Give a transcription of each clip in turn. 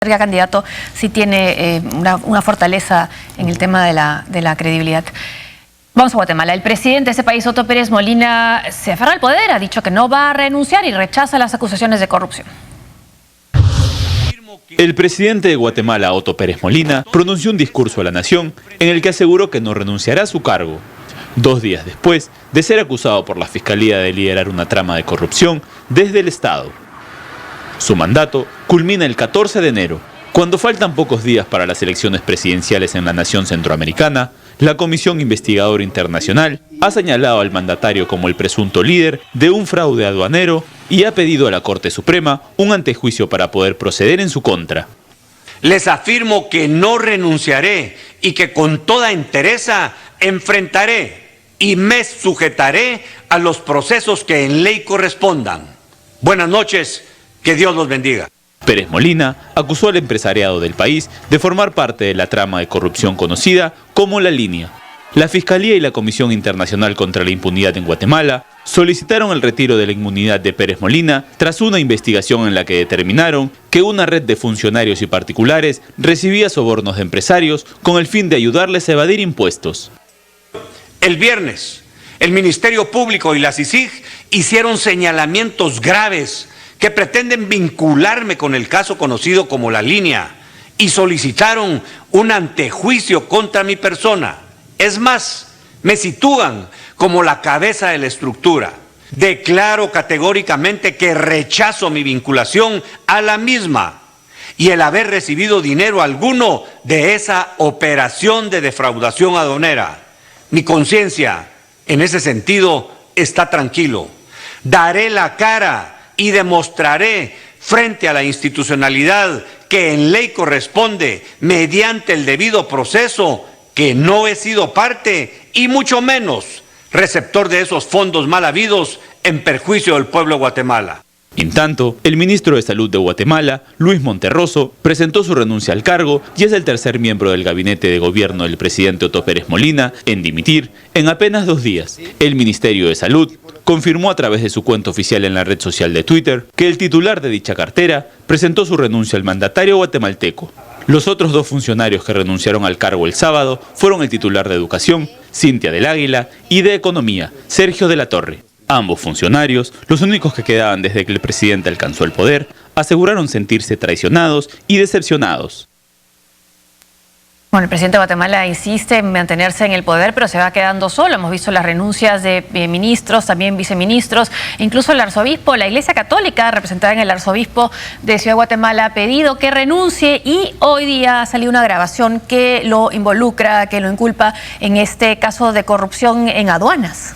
candidato sí tiene una fortaleza en el tema de la credibilidad. Vamos a Guatemala. El presidente de ese país, Otto Pérez Molina, se aferra al poder, ha dicho que no va a renunciar y rechaza las acusaciones de corrupción. El presidente de Guatemala, Otto Pérez Molina, pronunció un discurso a la nación en el que aseguró que no renunciará a su cargo, 2 días después de ser acusado por la Fiscalía de liderar una trama de corrupción desde el Estado. Su mandato culmina el 14 de enero, cuando faltan pocos días para las elecciones presidenciales en la nación centroamericana. La Comisión Investigadora Internacional ha señalado al mandatario como el presunto líder de un fraude aduanero y ha pedido a la Corte Suprema un antejuicio para poder proceder en su contra. Les afirmo que no renunciaré y que con toda entereza enfrentaré y me sujetaré a los procesos que en ley correspondan. Buenas noches, que Dios los bendiga. Pérez Molina acusó al empresariado del país de formar parte de la trama de corrupción conocida como La Línea. La Fiscalía y la Comisión Internacional contra la Impunidad en Guatemala solicitaron el retiro de la inmunidad de Pérez Molina tras una investigación en la que determinaron que una red de funcionarios y particulares recibía sobornos de empresarios con el fin de ayudarles a evadir impuestos. El viernes, el Ministerio Público y la CICIG hicieron señalamientos graves que pretenden vincularme con el caso conocido como La Línea y solicitaron un antejuicio contra mi persona. Es más, me sitúan como la cabeza de la estructura. Declaro categóricamente que rechazo mi vinculación a la misma y el haber recibido dinero alguno de esa operación de defraudación aduanera. Mi conciencia, en ese sentido, está tranquilo. Daré la cara y demostraré frente a la institucionalidad que en ley corresponde, mediante el debido proceso, que no he sido parte y mucho menos receptor de esos fondos mal habidos en perjuicio del pueblo de Guatemala. En tanto, el ministro de Salud de Guatemala, Luis Monterroso, presentó su renuncia al cargo y es el tercer miembro del gabinete de gobierno del presidente Otto Pérez Molina en dimitir en apenas 2 días. El Ministerio de Salud confirmó a través de su cuenta oficial en la red social de Twitter que el titular de dicha cartera presentó su renuncia al mandatario guatemalteco. Los otros 2 funcionarios que renunciaron al cargo el sábado fueron el titular de Educación, Cintia del Águila, y de Economía, Sergio de la Torre. Ambos funcionarios, los únicos que quedaban desde que el presidente alcanzó el poder, aseguraron sentirse traicionados y decepcionados. Bueno, el presidente de Guatemala insiste en mantenerse en el poder, pero se va quedando solo. Hemos visto las renuncias de ministros, también viceministros, incluso el arzobispo. La Iglesia Católica, representada en el arzobispo de Ciudad de Guatemala, ha pedido que renuncie y hoy día ha salido una grabación que lo involucra, que lo inculpa en este caso de corrupción en aduanas.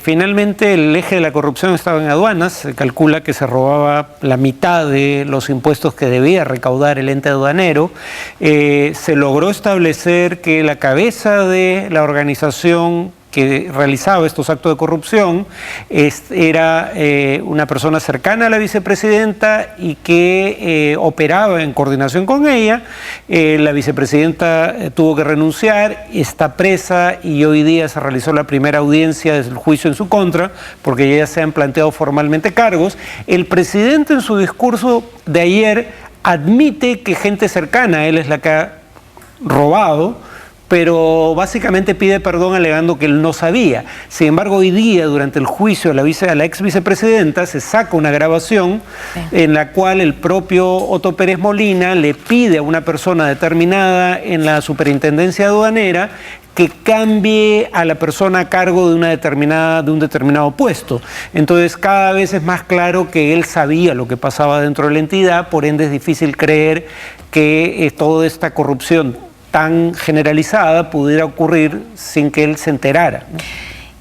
Finalmente el eje de la corrupción estaba en aduanas. Se calcula que se robaba la mitad de los impuestos que debía recaudar el ente aduanero. Se logró establecer que la cabeza de la organización que realizaba estos actos de corrupción era una persona cercana a la vicepresidenta y que operaba en coordinación con ella. La vicepresidenta tuvo que renunciar, está presa y hoy día se realizó la primera audiencia del juicio en su contra porque ya se han planteado formalmente cargos. El presidente en su discurso de ayer admite que gente cercana a él es la que ha robado, pero básicamente pide perdón alegando que él no sabía. Sin embargo, hoy día, durante el juicio a la ex vicepresidenta, se saca una grabación en la cual el propio Otto Pérez Molina le pide a una persona determinada en la superintendencia aduanera que cambie a la persona a cargo de un determinado puesto. Entonces, cada vez es más claro que él sabía lo que pasaba dentro de la entidad, por ende es difícil creer que toda esta corrupción tan generalizada pudiera ocurrir sin que él se enterara.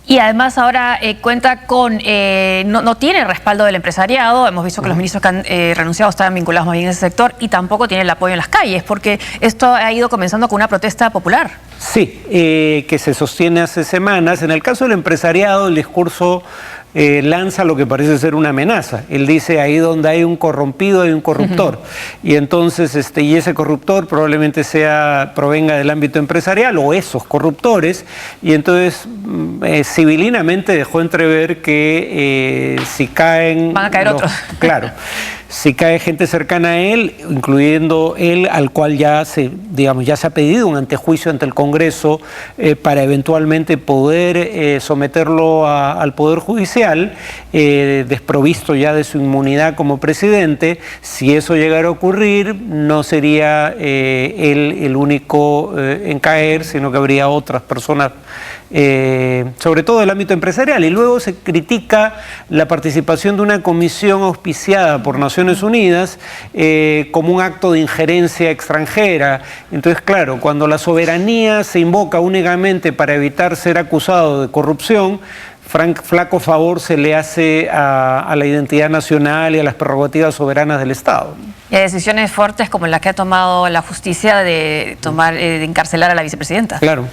Y además ahora cuenta con, no tiene respaldo del empresariado. Hemos visto que los ministros que han renunciado estaban vinculados más bien a ese sector y tampoco tiene el apoyo en las calles, porque esto ha ido comenzando con una protesta popular. Sí, que se sostiene hace semanas. En el caso del empresariado, el discurso lanza lo que parece ser una amenaza. Él dice, ahí donde hay un corrompido hay un corruptor. Y entonces, y ese corruptor probablemente provenga del ámbito empresarial o esos corruptores. Y entonces, civilinamente dejó entrever que si caen... Van a caer otros. Claro. si cae gente cercana a él, incluyendo él, al cual ya se ha pedido un antejuicio ante el Congreso para eventualmente poder someterlo al Poder Judicial, desprovisto ya de su inmunidad como presidente. Si eso llegara a ocurrir, no sería él el único en caer, sino que habría otras personas, sobre todo del ámbito empresarial. Y luego se critica la participación de una comisión auspiciada por Naciones Unidas como un acto de injerencia extranjera. Entonces, claro, cuando la soberanía se invoca únicamente para evitar ser acusado de corrupción, flaco favor se le hace a la identidad nacional y a las prerrogativas soberanas del Estado. Y hay decisiones fuertes como las que ha tomado la justicia de encarcelar a la vicepresidenta. Claro.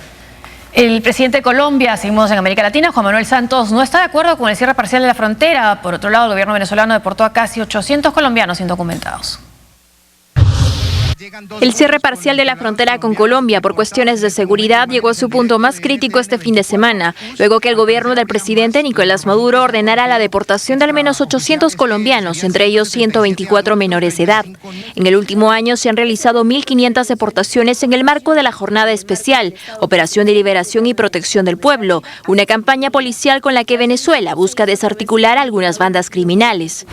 El presidente de Colombia, seguimos en América Latina, Juan Manuel Santos, no está de acuerdo con el cierre parcial de la frontera. Por otro lado, el gobierno venezolano deportó a casi 800 colombianos indocumentados. El cierre parcial de la frontera con Colombia por cuestiones de seguridad llegó a su punto más crítico este fin de semana, luego que el gobierno del presidente Nicolás Maduro ordenara la deportación de al menos 800 colombianos, entre ellos 124 menores de edad. En el último año se han realizado 1.500 deportaciones en el marco de la Jornada Especial, Operación de Liberación y Protección del Pueblo, una campaña policial con la que Venezuela busca desarticular a algunas bandas criminales.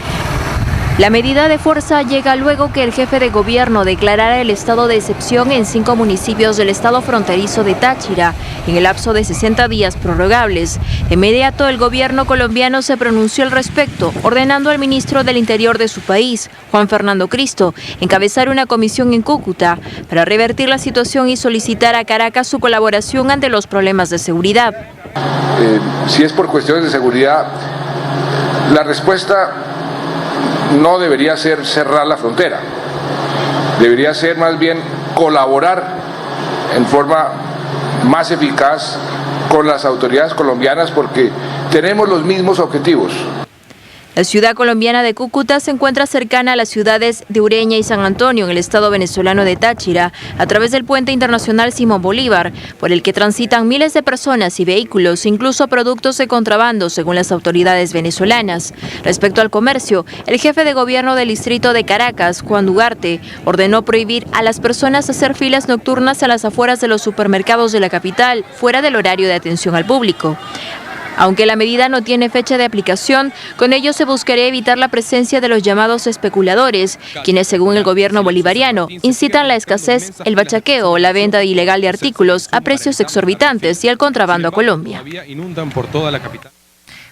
La medida de fuerza llega luego que el jefe de gobierno declarara el estado de excepción en 5 municipios del estado fronterizo de Táchira, en el lapso de 60 días prorrogables. De inmediato, el gobierno colombiano se pronunció al respecto, ordenando al ministro del Interior de su país, Juan Fernando Cristo, encabezar una comisión en Cúcuta para revertir la situación y solicitar a Caracas su colaboración ante los problemas de seguridad. Si es por cuestiones de seguridad, la respuesta no debería ser cerrar la frontera, debería ser más bien colaborar en forma más eficaz con las autoridades colombianas porque tenemos los mismos objetivos. La ciudad colombiana de Cúcuta se encuentra cercana a las ciudades de Ureña y San Antonio en el estado venezolano de Táchira, a través del puente internacional Simón Bolívar, por el que transitan miles de personas y vehículos, incluso productos de contrabando, según las autoridades venezolanas. Respecto al comercio, el jefe de gobierno del distrito de Caracas, Juan Duarte, ordenó prohibir a las personas hacer filas nocturnas a las afueras de los supermercados de la capital, fuera del horario de atención al público. Aunque la medida no tiene fecha de aplicación, con ello se buscaría evitar la presencia de los llamados especuladores, quienes, según el gobierno bolivariano, incitan la escasez, el bachaqueo o la venta ilegal de artículos a precios exorbitantes y el contrabando a Colombia.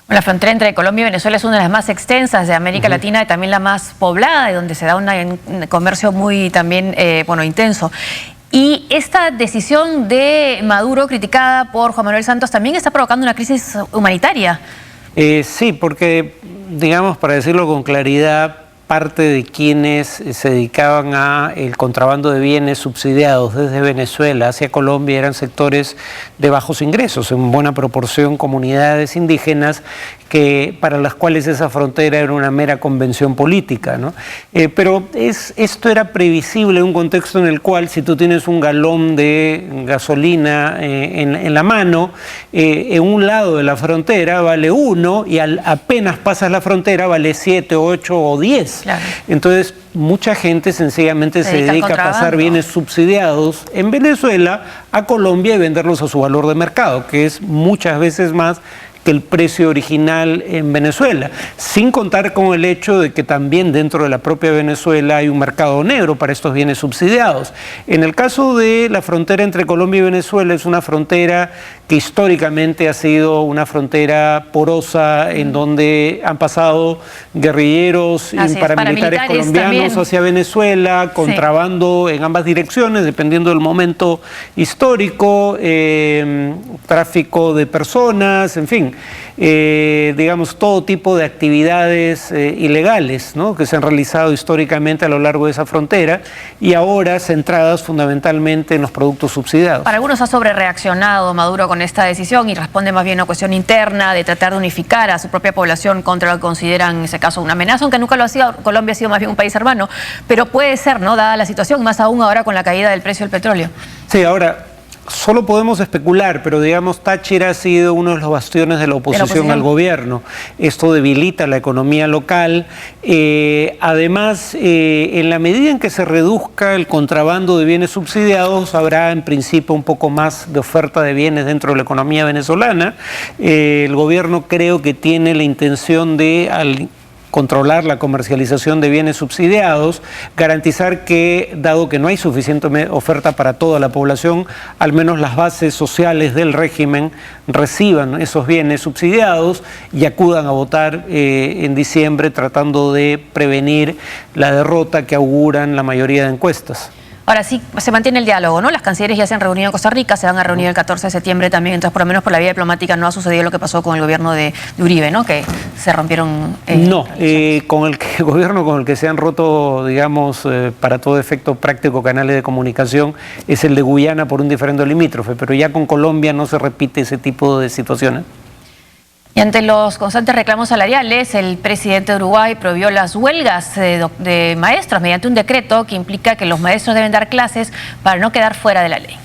La frontera entre Colombia y Venezuela es una de las más extensas de América Latina y también la más poblada, y donde se da un comercio muy también intenso. Y esta decisión de Maduro, criticada por Juan Manuel Santos, también está provocando una crisis humanitaria. Sí, porque, digamos, para decirlo con claridad, parte de quienes se dedicaban al contrabando de bienes subsidiados desde Venezuela hacia Colombia eran sectores de bajos ingresos, en buena proporción comunidades indígenas para las cuales esa frontera era una mera convención política, ¿no? Pero esto era previsible en un contexto en el cual, si tú tienes un galón de gasolina en la mano, en un lado de la frontera vale 1 y apenas pasas la frontera vale 7, 8 o 10. Claro. Entonces, mucha gente sencillamente se dedica a pasar bienes subsidiados en Venezuela a Colombia y venderlos a su valor de mercado, que es muchas veces más que el precio original en Venezuela, sin contar con el hecho de que también dentro de la propia Venezuela hay un mercado negro para estos bienes subsidiados. En el caso de la frontera entre Colombia y Venezuela, es una frontera que históricamente ha sido una frontera porosa, en donde han pasado guerrilleros y paramilitares colombianos también hacia Venezuela, contrabando en ambas direcciones, dependiendo del momento histórico, tráfico de personas, en fin. Digamos, todo tipo de actividades ilegales, ¿no?, que se han realizado históricamente a lo largo de esa frontera y ahora centradas fundamentalmente en los productos subsidiados. Para algunos ha sobrereaccionado Maduro con esta decisión y responde más bien a una cuestión interna de tratar de unificar a su propia población contra lo que consideran en ese caso una amenaza, aunque nunca lo ha sido. Colombia ha sido más bien un país hermano, pero puede ser, ¿no?, dada la situación, más aún ahora con la caída del precio del petróleo. Sí, ahora, Solo podemos especular, pero digamos Táchira ha sido uno de los bastiones de la oposición al gobierno. Esto debilita la economía local. Además, en la medida en que se reduzca el contrabando de bienes subsidiados, habrá en principio un poco más de oferta de bienes dentro de la economía venezolana. El gobierno creo que tiene la intención de, controlar la comercialización de bienes subsidiados, garantizar que, dado que no hay suficiente oferta para toda la población, al menos las bases sociales del régimen reciban esos bienes subsidiados y acudan a votar en diciembre, tratando de prevenir la derrota que auguran la mayoría de encuestas. Ahora sí, se mantiene el diálogo, ¿no? Las cancilleres ya se han reunido en Costa Rica, se van a reunir el 14 de septiembre también, entonces por lo menos por la vía diplomática no ha sucedido lo que pasó con el gobierno de Uribe, ¿no? Que se rompieron... con el gobierno con el que se han roto, digamos, para todo efecto práctico canales de comunicación es el de Guyana por un diferendo limítrofe, pero ya con Colombia no se repite ese tipo de situaciones. Y ante los constantes reclamos salariales, el presidente de Uruguay prohibió las huelgas de maestros mediante un decreto que implica que los maestros deben dar clases para no quedar fuera de la ley.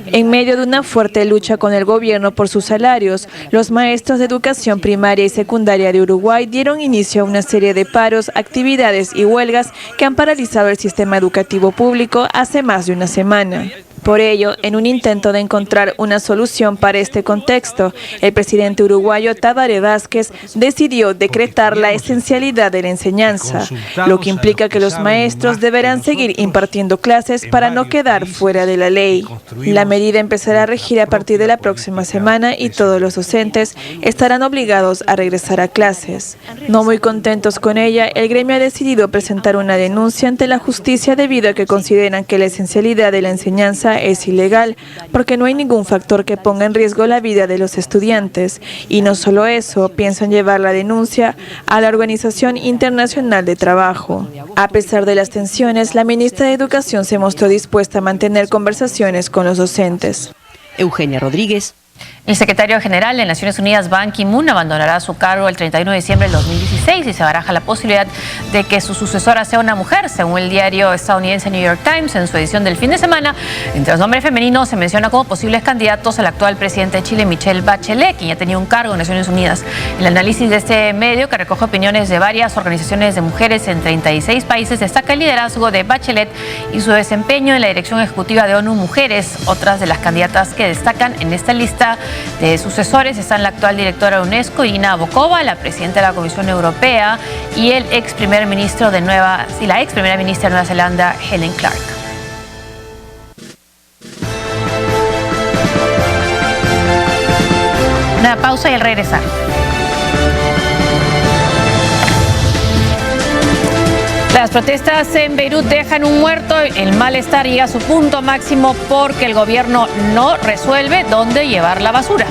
En medio de una fuerte lucha con el gobierno por sus salarios, los maestros de educación primaria y secundaria de Uruguay dieron inicio a una serie de paros, actividades y huelgas que han paralizado el sistema educativo público hace más de una semana. Por ello, en un intento de encontrar una solución para este contexto, el presidente uruguayo Tabaré Vázquez decidió decretar la esencialidad de la enseñanza, lo que implica que los maestros deberán seguir impartiendo clases para no quedar fuera de la ley. La medida empezará a regir a partir de la próxima semana y todos los docentes estarán obligados a regresar a clases. No muy contentos con ella, el gremio ha decidido presentar una denuncia ante la justicia debido a que consideran que la esencialidad de la enseñanza es ilegal, porque no hay ningún factor que ponga en riesgo la vida de los estudiantes. Y no solo eso, piensan llevar la denuncia a la Organización Internacional de Trabajo. A pesar de las tensiones, la ministra de Educación se mostró dispuesta a mantener conversaciones con los docentes. Eugenia Rodríguez. El secretario general de Naciones Unidas, Ban Ki-moon, abandonará su cargo el 31 de diciembre del 2016 y se baraja la posibilidad de que su sucesora sea una mujer, según el diario estadounidense New York Times en su edición del fin de semana. Entre los nombres femeninos se menciona como posibles candidatos al actual presidente de Chile, Michelle Bachelet, quien ya tenía un cargo en Naciones Unidas. El análisis de este medio, que recoge opiniones de varias organizaciones de mujeres en 36 países, destaca el liderazgo de Bachelet y su desempeño en la dirección ejecutiva de ONU Mujeres. Otras de las candidatas que destacan en esta lista de sucesores están la actual directora de UNESCO, Ina Bokova, la presidenta de la Comisión Europea y la ex primera ministra de Nueva Zelanda, Helen Clark. Una pausa y al regresar. Las protestas en Beirut dejan un muerto. El malestar llega a su punto máximo porque el gobierno no resuelve dónde llevar la basura.